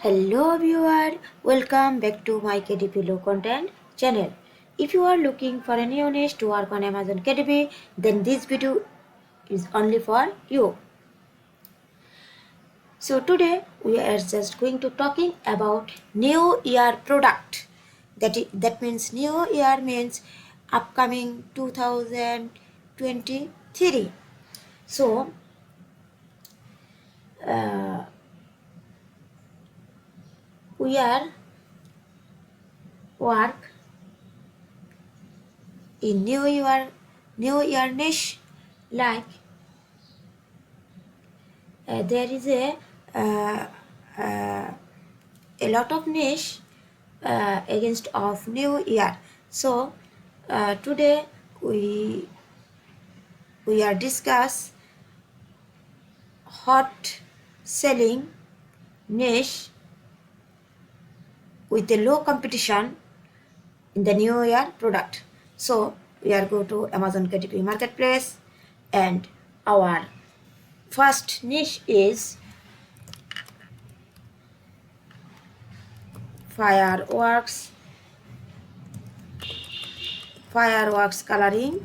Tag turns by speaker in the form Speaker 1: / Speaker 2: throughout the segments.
Speaker 1: Hello viewer, welcome back to my KDP low content channel. If you are looking for a new niche to work on Amazon KDP, then this video is only for you. So today we are just going to talking about new year product. That means new year means upcoming 2023. So uh, we are work in new year niche like there is uh, uh, a lot of niche against of new year. So today we are discuss hot selling niche with a low competition in the new year product. So we are go to Amazon KDP marketplace, and our first niche is fireworks coloring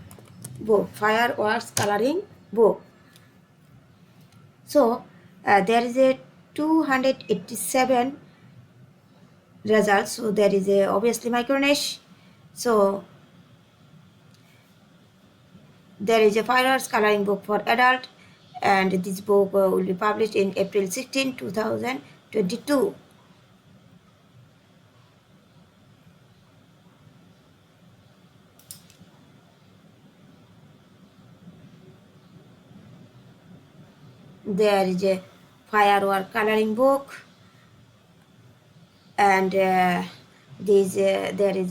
Speaker 1: book. So there is a 287 results. So there is a obviously micro niche. So there is a fireworks coloring book for adult, and this book will be published in April 16, 2022. There is a firework coloring book, and there is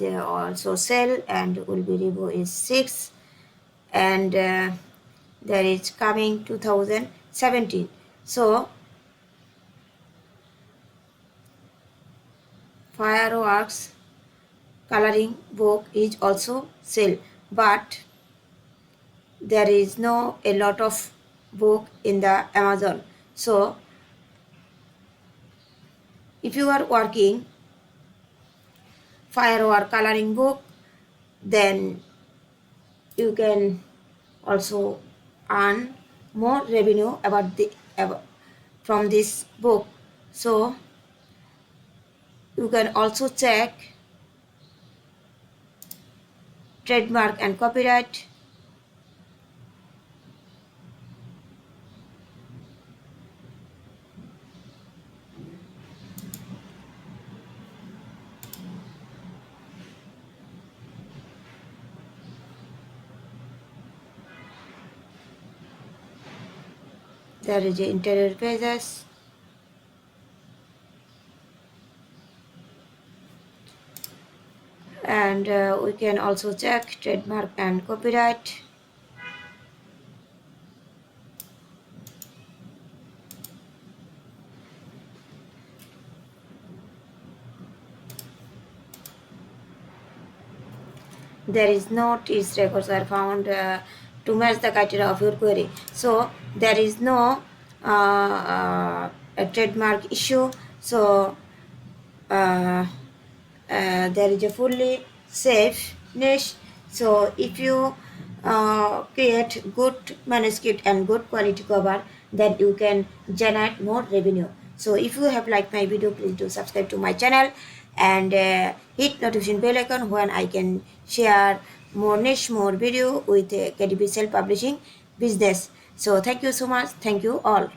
Speaker 1: also sale, and will be review is 6, and there is coming 2017. So fireworks coloring book is also sale, but there is no a lot of book in the Amazon. So if you are working firework coloring book, then you can also earn more revenue from this book. So you can also check trademark and copyright. There is the interior pages, and we can also check trademark and copyright. There is no TIS records are found to match the criteria of your query. So there is no a trademark issue. So there is a fully safe niche. So if you create good manuscript and good quality cover, then you can generate more revenue. So if you have liked my video, please do subscribe to my channel, and hit notification bell icon when I can share more niche, more video with KDP self publishing business. So thank you so much. Thank you all.